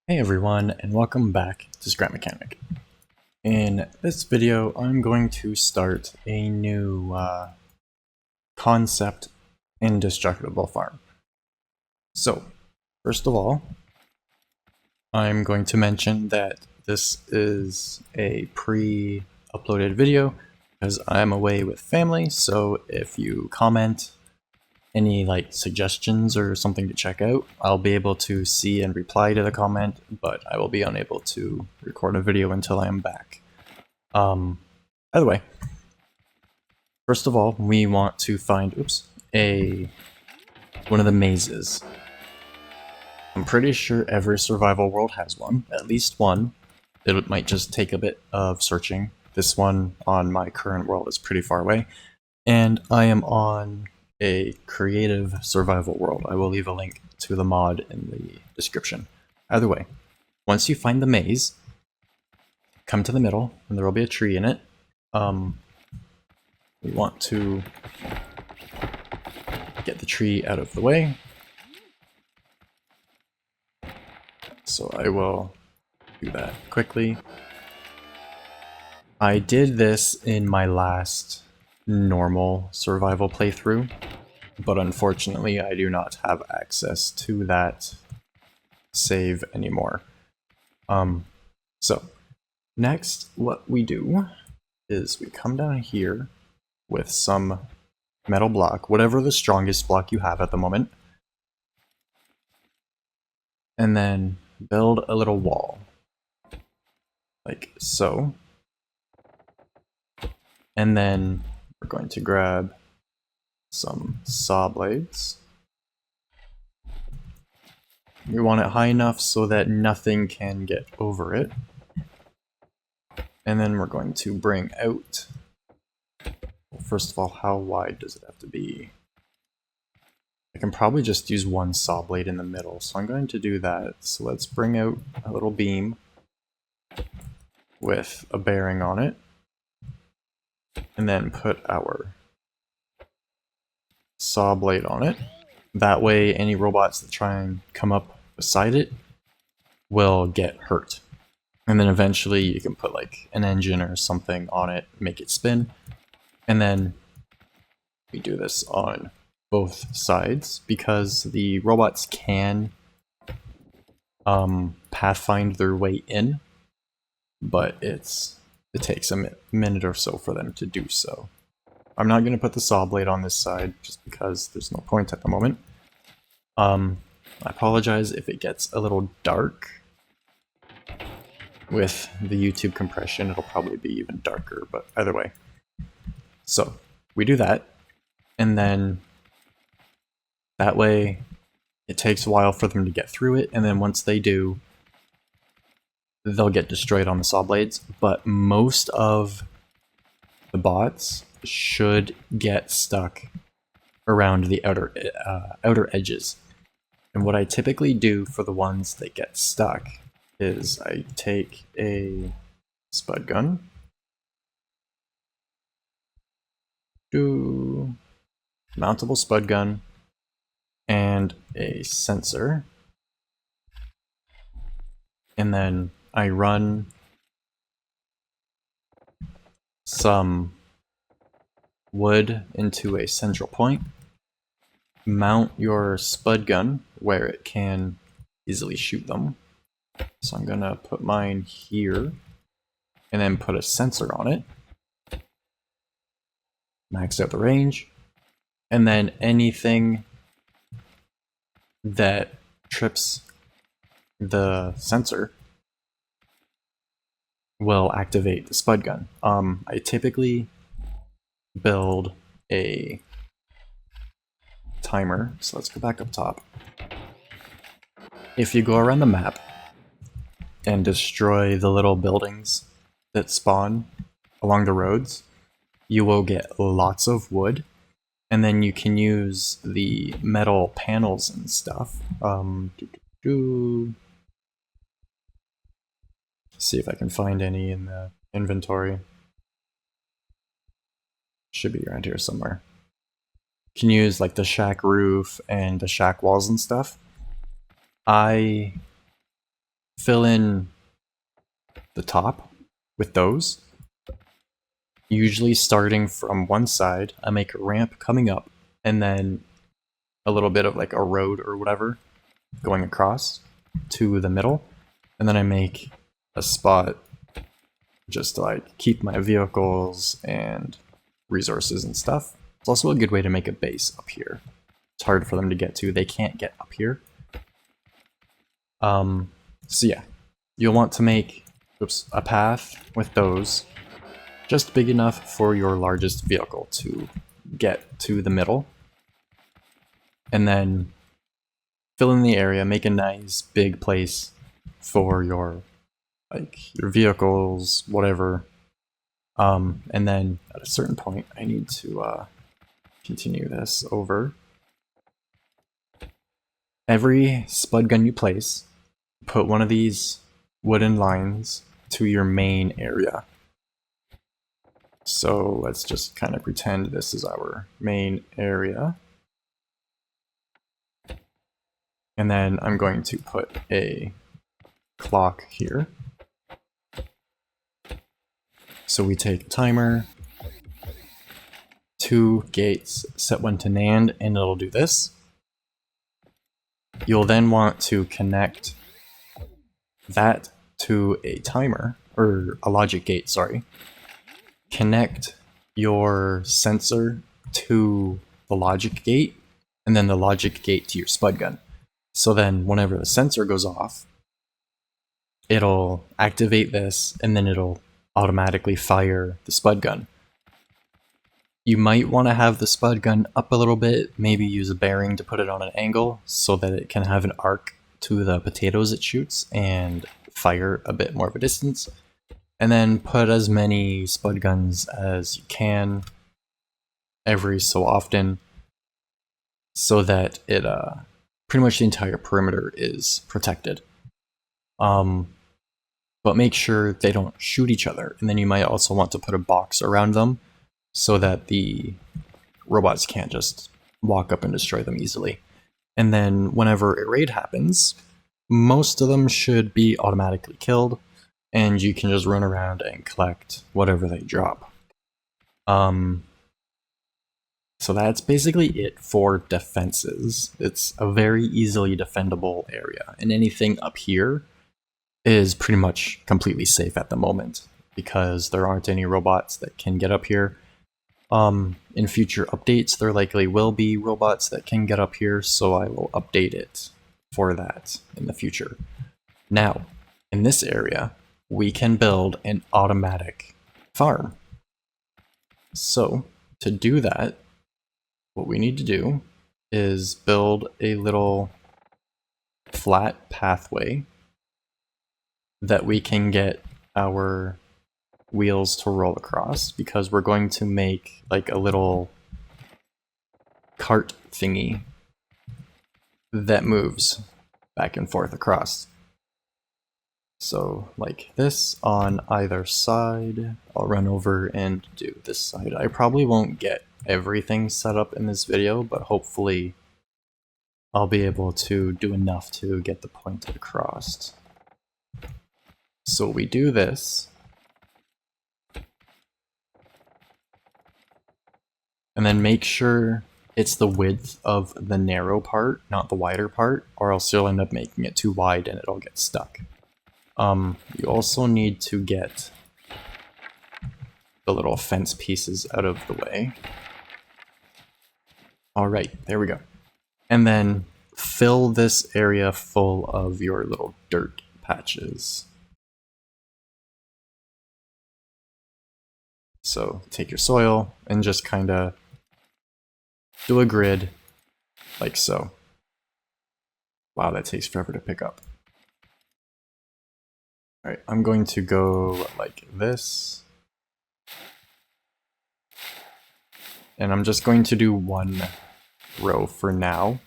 Hey everyone, and welcome back to Scrap Mechanic. In this video, I'm going to start a new concept Indestructible farm. So, first of all, I'm going to mention that this is a pre-uploaded video because I'm away with family, so if you comment any suggestions or something to check out, I'll be able to see and reply to the comment, but I will be unable to record a video until I am back. By the way, first of all, we want to find one of the mazes. I'm pretty sure every survival world has one, at least one. It might just take a bit of searching. This one on my current world is pretty far away, and I am on a creative survival world. I will leave a link to the mod in the description. Either way, once you find the maze, come to the middle, and there will be a tree in it. We want to get the tree out of the way. So I will do that quickly. I did this in my last normal survival playthrough, but unfortunately I do not have access to that save anymore. So next what we do is we come down here with some metal block, whatever the strongest block you have at the moment, and then build a little wall like so, and then we're going to grab some saw blades. We want it high enough so that nothing can get over it. And then we're going to bring out, well, first of all, how wide does it have to be? I can probably just use one saw blade in the middle, so I'm going to do that. So let's bring out a little beam with a bearing on it, and then put our saw blade on it. That way any robots that try and come up beside it will get hurt. And then eventually you can put like an engine or something on it, make it spin. And then we do this on both sides because the robots can pathfind their way in, but it takes a minute or so for them to do so. I'm not going to put the saw blade on this side just because there's no point at the moment. I apologize if it gets a little dark. With the YouTube compression, it'll probably be even darker, but either way. So we do that, and then that way it takes a while for them to get through it, and then once they do, they'll get destroyed on the saw blades, but most of the bots should get stuck around the outer edges. And what I typically do for the ones that get stuck is I take a spud gun, mountable spud gun, and a sensor, and then I run some wood into a central point, mount your spud gun where it can easily shoot them. So I'm gonna put mine here, and then put a sensor on it, max out the range, and then anything that trips the sensor will activate the spud gun. I typically build a timer, so let's go back up top. If you go around the map and destroy the little buildings that spawn along the roads, you will get lots of wood, and then you can use the metal panels and stuff. See if I can find any in the inventory. Should be around here somewhere. You can use like the shack roof and the shack walls and stuff. I fill in the top with those. Usually starting from one side, I make a ramp coming up, and then a little bit of like a road or whatever going across to the middle, and then I make a spot just to like keep my vehicles and resources and stuff. It's also a good way to make a base up here. It's hard for them to get to. They can't get up here. So yeah, you'll want to make a path with those just big enough for your largest vehicle to get to the middle. And then fill in the area, make a nice big place for your vehicles, whatever. And then at a certain point, I need to continue this over. Every spud gun you place, put one of these wooden lines to your main area. So let's just kind of pretend this is our main area. And then I'm going to put a clock here. So we take a timer, 2 gates, set one to NAND, and it'll do this. You'll then want to connect that to a timer, or a logic gate, sorry. Connect your sensor to the logic gate, and then the logic gate to your spud gun. So then whenever the sensor goes off, it'll activate this, and then it'll automatically fire the spud gun. You might want to have the spud gun up a little bit, maybe use a bearing to put it on an angle so that it can have an arc to the potatoes it shoots and fire a bit more of a distance. And then put as many spud guns as you can every so often so that it pretty much the entire perimeter is protected. But make sure they don't shoot each other. And then you might also want to put a box around them so that the robots can't just walk up and destroy them easily. And then whenever a raid happens, most of them should be automatically killed, and you can just run around and collect whatever they drop. So that's basically it for defenses. It's a very easily defendable area, and anything up here is pretty much completely safe at the moment because there aren't any robots that can get up here. In future updates, there likely will be robots that can get up here, so I will update it for that in the future. Now, in this area, we can build an automatic farm. So, to do that, what we need to do is build a little flat pathway that we can get our wheels to roll across, because we're going to make like a little cart thingy that moves back and forth across. So like this on either side. I'll run over and do this side. I probably won't get everything set up in this video, but hopefully I'll be able to do enough to get the point across. So we do this, and then make sure it's the width of the narrow part, not the wider part, or else you'll end up making it too wide and it'll get stuck. You also need to get the little fence pieces out of the way. Alright, there we go. And then fill this area full of your little dirt patches. So take your soil and just kind of do a grid like so. Wow, that takes forever to pick up. Alright, I'm going to go like this. And I'm just going to do one row for now.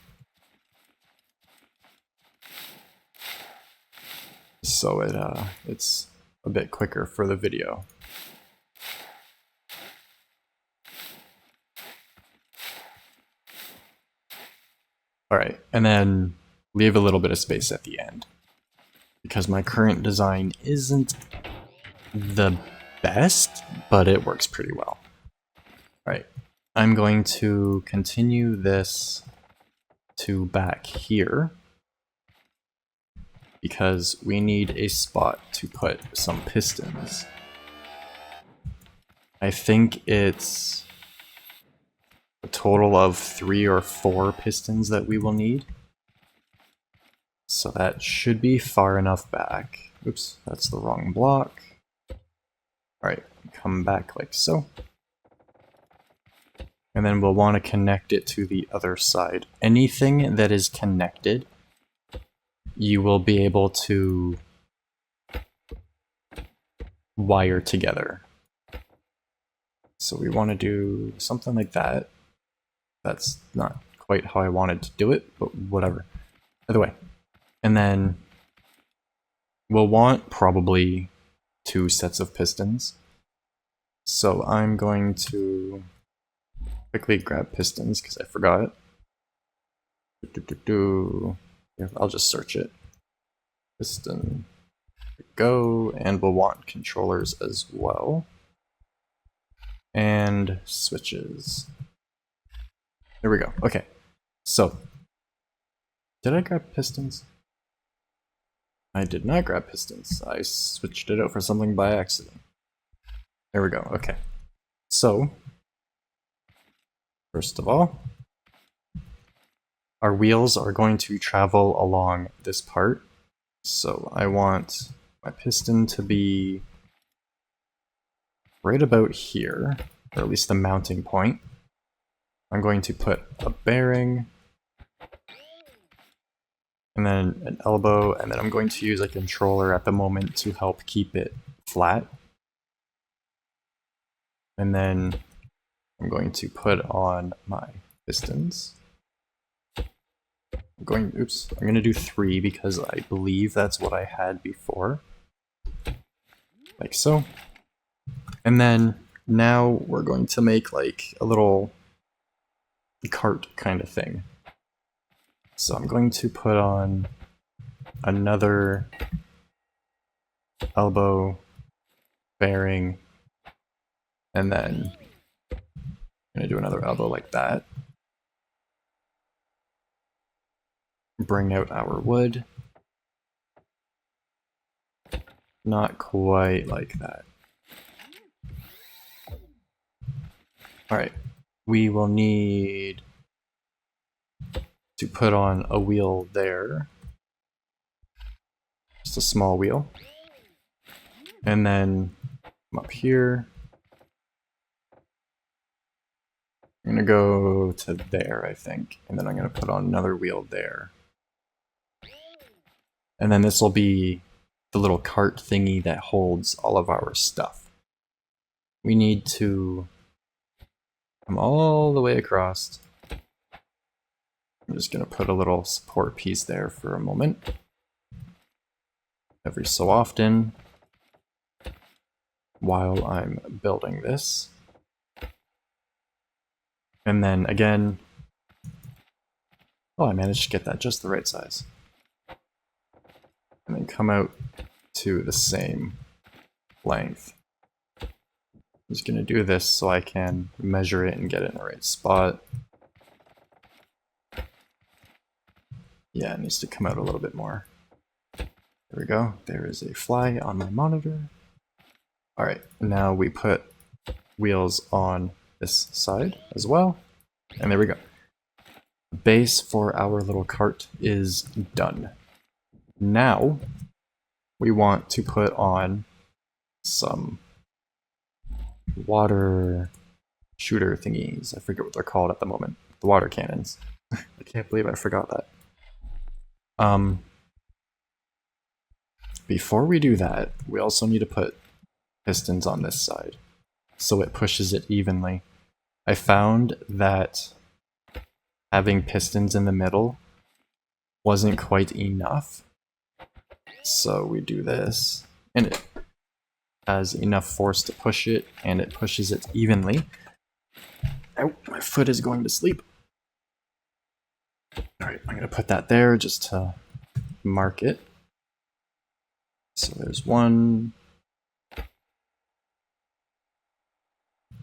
So it's a bit quicker for the video. Alright, and then leave a little bit of space at the end. because my current design isn't the best, but it works pretty well. Right, I'm going to continue this to back here because we need a spot to put some pistons. I think it's a total of 3 or 4 pistons that we will need. So that should be far enough back. Oops, that's the wrong block. Alright, come back like so. And then we'll want to connect it to the other side. Anything that is connected, you will be able to wire together. So we want to do something like that. That's not quite how I wanted to do it, but whatever. Either way. And then we'll want probably 2 sets of pistons. So I'm going to quickly grab pistons because I forgot. Yeah, I'll just search it. Piston. Go, and we'll want controllers as well. And switches. There we go. Okay. So, did I grab pistons? I did not grab pistons. I switched it out for something by accident. There we go. Okay. So, first of all, our wheels are going to travel along this part. So I want my piston to be right about here, or at least the mounting point. I'm going to put a bearing, and then an elbow, and then I'm going to use a controller at the moment to help keep it flat. And then I'm going to put on my pistons. I'm going to do 3 because I believe that's what I had before. Like so. And then now we're going to make like a little cart kind of thing. So I'm going to put on another elbow, bearing, and then I'm going to do another elbow like that. Bring out our wood. Not quite like that. Alright, we will need to put on a wheel there. Just a small wheel. And then up here. I'm going to go to there, I think. And then I'm going to put on another wheel there. And then this will be the little cart thingy that holds all of our stuff. We need to come all the way across. I'm just going to put a little support piece there for a moment. Every so often, while I'm building this. And then again, oh, I managed to get that just the right size. And then come out to the same length. I'm just going to do this so I can measure it and get it in the right spot. Yeah, it needs to come out a little bit more. There we go. There is a fly on my monitor. Alright, now we put wheels on this side as well. And there we go. The base for our little cart is done. Now, we want to put on some water shooter thingies. I forget what they're called at the moment. The water cannons. I can't believe I forgot that. Before we do that, we also need to put pistons on this side, so it pushes it evenly. I found that having pistons in the middle wasn't quite enough. So we do this, and it has enough force to push it, and it pushes it evenly. Ow, my foot is going to sleep. Alright, I'm going to put that there just to mark it. So there's 1,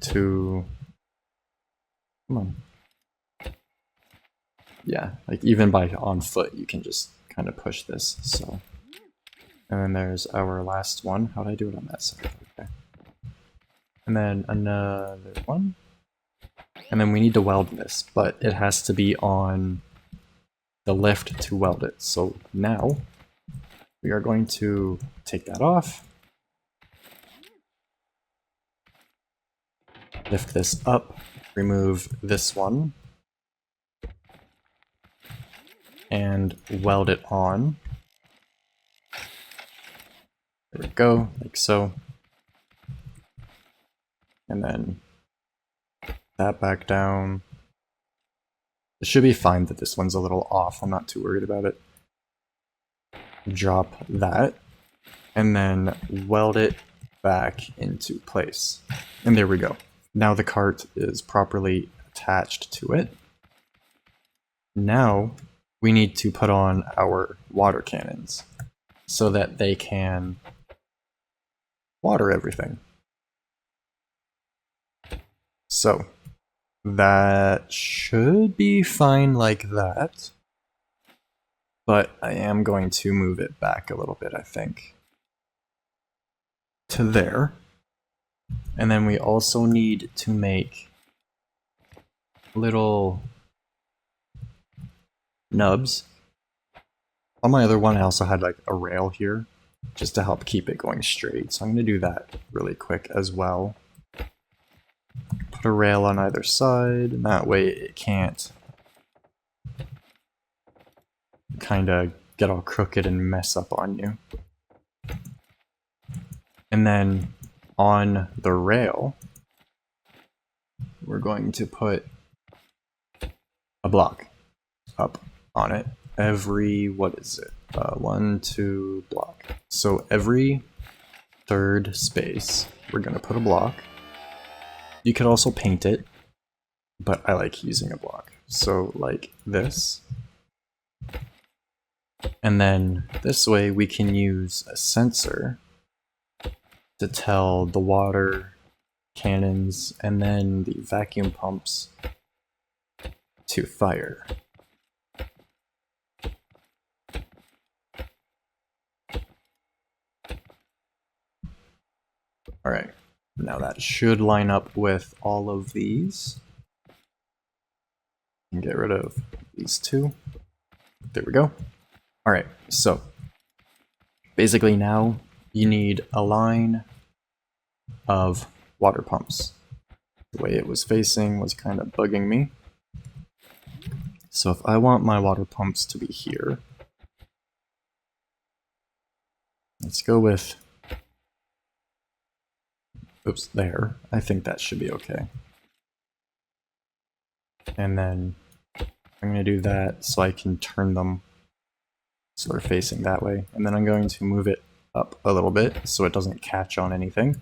2, come on. Yeah, like even by on foot, you can just kind of push this, so. And then there's our last one. How did I do it on that side? Okay. And then another one. And then we need to weld this, but it has to be on the lift to weld it. So now we are going to take that off. Lift this up, remove this one, and weld it on. There we go, like so. And then that back down. It should be fine that this one's a little off, I'm not too worried about it. Drop that, and then weld it back into place. And there we go. Now the cart is properly attached to it. Now we need to put on our water cannons so that they can water everything. So that should be fine like that, but I am going to move it back a little bit, I think, to there. And then we also need to make little nubs. On my other one, I also had like a rail here just to help keep it going straight. So I'm going to do that really quick as well. Put a rail on either side, and that way it can't kind of get all crooked and mess up on you. And then on the rail, we're going to put a block up on it every, what is it? 1, 2 block. So every third space, we're going to put a block. You could also paint it, but I like using a block. So like this. And then this way we can use a sensor to tell the water cannons and then the vacuum pumps to fire. Alright, now that should line up with all of these. And get rid of these two. There we go. Alright, so basically now you need a line of water pumps. The way it was facing was kind of bugging me. So if I want my water pumps to be here, let's go with, oops, there. I think that should be okay. And then I'm going to do that so I can turn them so they're facing that way. And then I'm going to move it up a little bit so it doesn't catch on anything.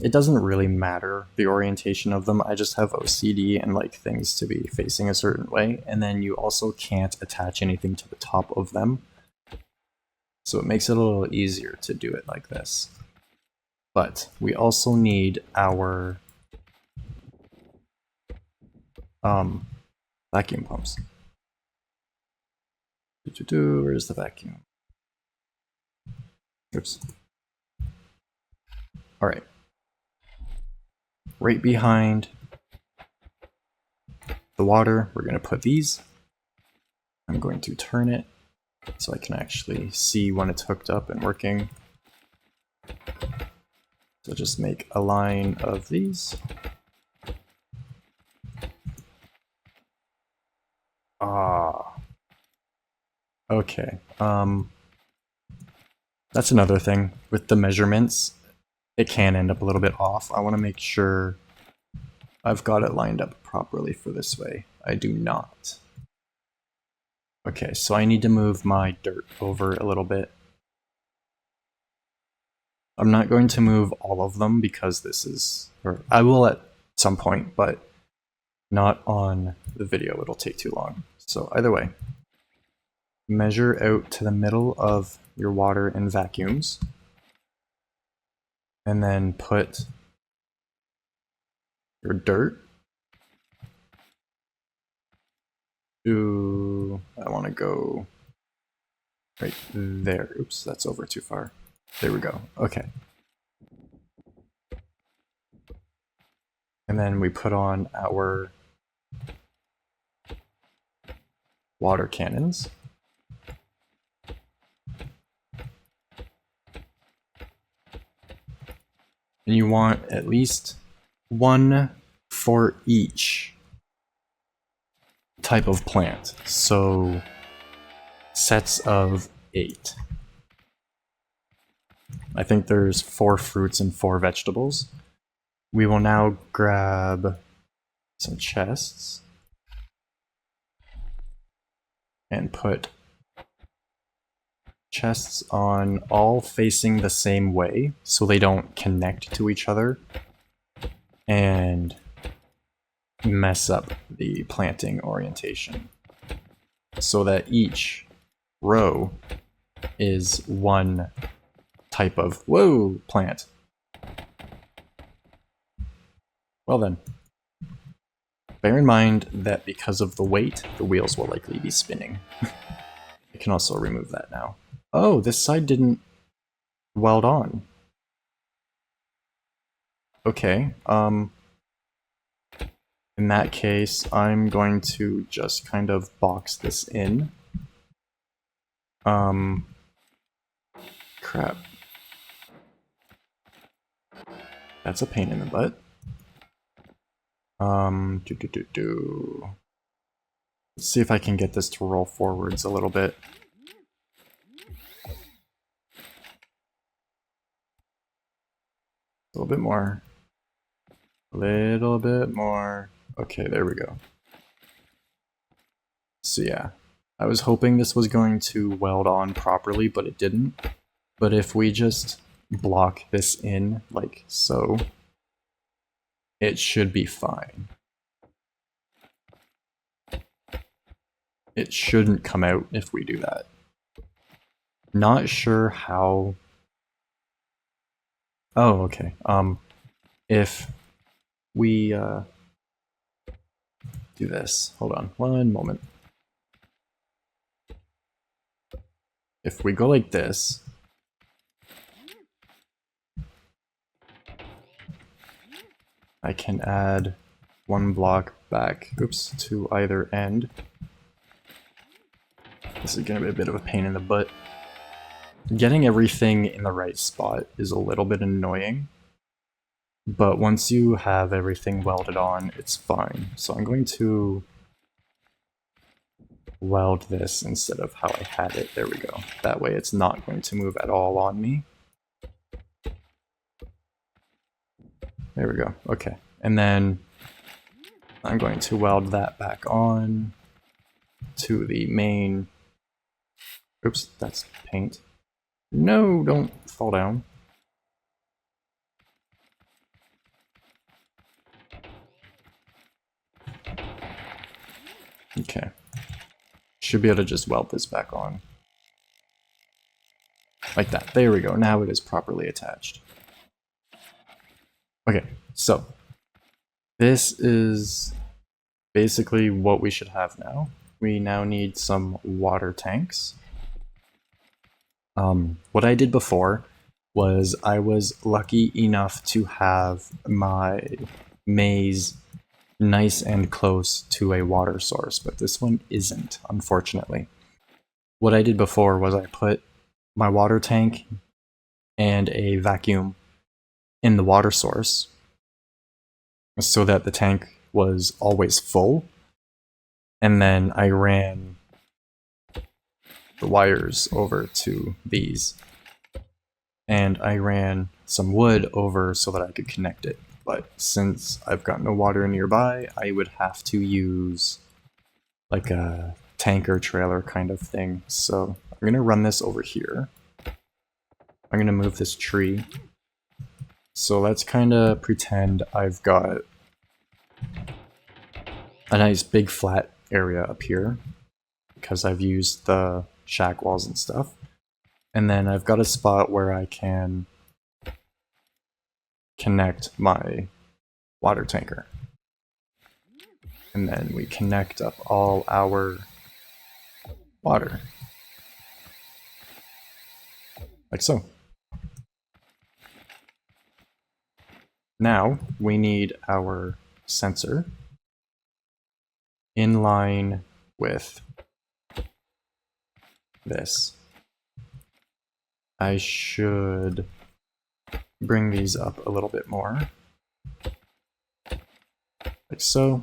It doesn't really matter the orientation of them, I just have OCD and like things to be facing a certain way, and then you also can't attach anything to the top of them. So it makes it a little easier to do it like this. But we also need our vacuum pumps. Where's the vacuum? Oops. Alright. Right behind the water, we're going to put these. I'm going to turn it so I can actually see when it's hooked up and working. So just make a line of these. Okay. That's another thing with the measurements. It can end up a little bit off. I want to make sure I've got it lined up properly for this way. I do not. Okay, so I need to move my dirt over a little bit. I'm not going to move all of them because this is, or I will at some point, but not on the video. It'll take too long. So either way, measure out to the middle of your water and vacuums, and then put your dirt to, I want to go right there. Oops, that's over too far. There we go. Okay. And then we put on our water cannons. And you want at least one for each type of plant. So sets of 8. I think there's 4 fruits and 4 vegetables. We will now grab some chests and put chests on all facing the same way so they don't connect to each other and mess up the planting orientation, so that each row is one type of plant. Well then, bear in mind that because of the weight, the wheels will likely be spinning. I can also remove that now. Oh, this side didn't weld on. Okay, in that case, I'm going to just kind of box this in. Crap. That's a pain in the butt. Let's see if I can get this to roll forwards a little bit. A little bit more. A little bit more. Okay, there we go. So yeah, I was hoping this was going to weld on properly, but it didn't. But if we just block this in like so, it should be fine. It shouldn't come out if we do that. Not sure how... Oh, okay. If we do this, hold on one moment. If we go like this, I can add one block back, oops, to either end. This is going to be a bit of a pain in the butt. Getting everything in the right spot is a little bit annoying, but once you have everything welded on, it's fine. So I'm going to weld this instead of how I had it. There we go. That way it's not going to move at all on me. There we go. Okay. And then I'm going to weld that back on to the main... Oops, that's paint. No, don't fall down. Okay. Should be able to just weld this back on. Like that. There we go. Now it is properly attached. Okay, so this is basically what we should have now. We now need some water tanks. What I did before was I was lucky enough to have my maze nice and close to a water source, but this one isn't, unfortunately. What I did before was I put my water tank and a vacuum in the water source so that the tank was always full, and then I ran the wires over to these, and I ran some wood over so that I could connect it. But since I've got no water nearby, I would have to use like a tanker trailer kind of thing. So I'm going to run this over here. I'm going to move this tree. So let's kind of pretend I've got a nice big flat area up here, because I've used the shack walls and stuff. And then I've got a spot where I can connect my water tanker. And then we connect up all our water. Like so. Now we need our sensor in line with this. I should bring these up a little bit more. Like so.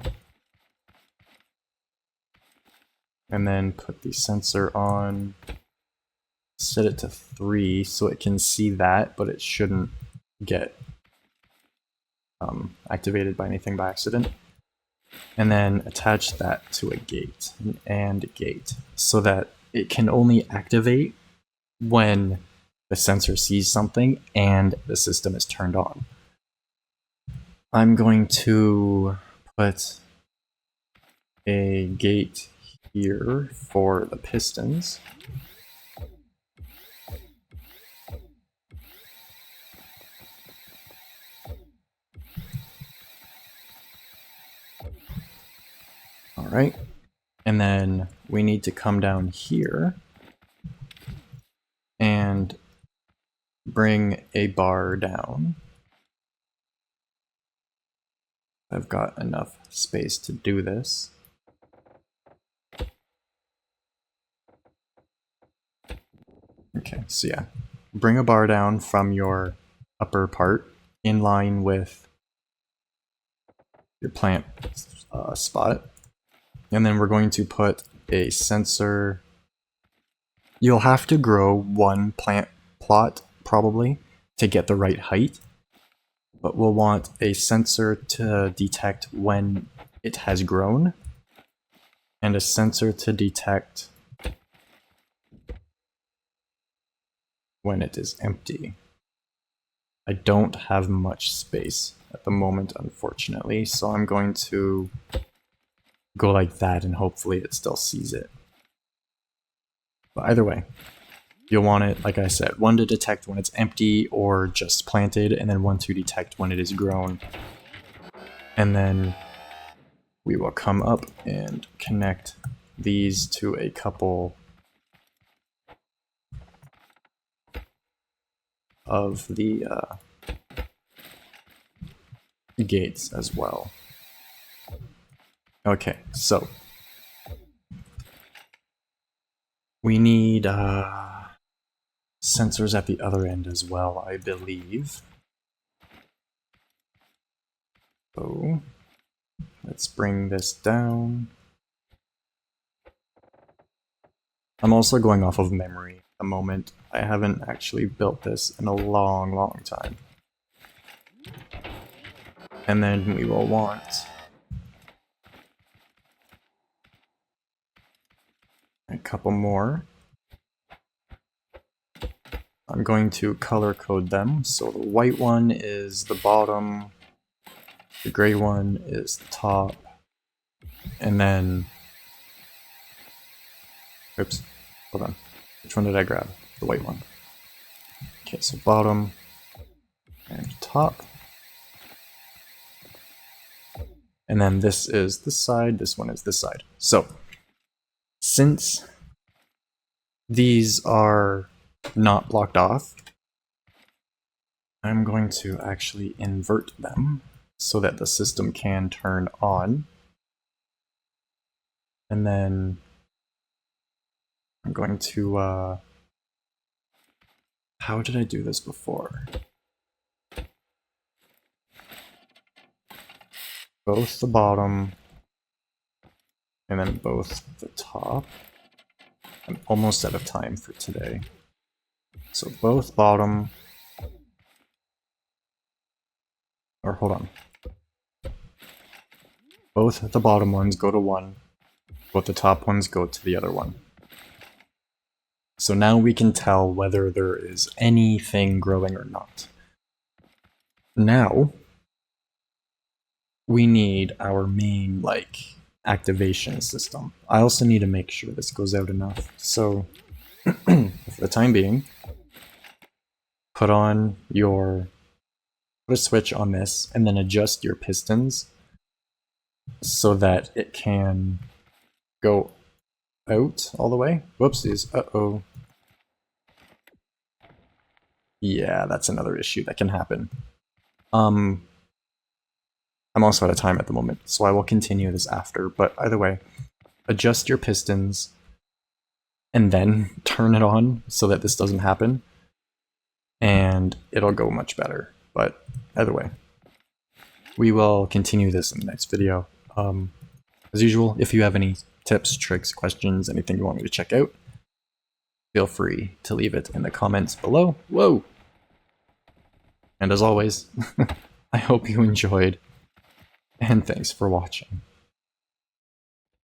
And then put the sensor on, set it to 3 so it can see that, but it shouldn't get activated by anything by accident. And then attach that to a gate, an AND gate, so that it can only activate when the sensor sees something and the system is turned on. I'm going to put a gate here for the pistons. Alright, and then we need to come down here and bring a bar down. I've got enough space to do this. Okay, so yeah, bring a bar down from your upper part in line with your plant spot. And then we're going to put a sensor. You'll have to grow one plant plot probably to get the right height, but we'll want a sensor to detect when it has grown and a sensor to detect when it is empty. I don't have much space at the moment, unfortunately, so I'm going to go like that and hopefully it still sees it. But either way, you'll want it, like I said, one to detect when it's empty or just planted, and then one to detect when it is grown. And then we will come up and connect these to a couple of the gates as well. Okay, so we need sensors at the other end as well, I believe. So let's bring this down. I'm also going off of memory at the moment. I haven't actually built this in a long, long time. And then we will want a couple more. I'm going to color code them. So the white one is the bottom, the gray one is the top, and then, oops, hold on. Which one did I grab? The white one. Okay, so bottom and top. And then this is this side, this one is this side. So, since these are not blocked off, I'm going to actually invert them so that the system can turn on. And then I'm going to, how did I do this before? Both the bottom and then both the top. I'm almost out of time for today. So both bottom, or hold on. Both the bottom ones go to 1, both the top ones go to the other one. So now we can tell whether there is anything growing or not. Now, we need our main, activation system. I also need to make sure this goes out enough. So for the time being, put a switch on this, and then adjust your pistons so that it can go out all the way. Whoopsies. Uh-oh. Yeah, that's another issue that can happen. I'm also out of time at the moment, so I will continue this after, but either way, adjust your pistons and then turn it on so that this doesn't happen, and it'll go much better. But either way, we will continue this in the next video. As usual, if you have any tips, tricks, questions, anything you want me to check out, feel free to leave it in the comments below. Whoa! And as always, I hope you enjoyed, and thanks for watching.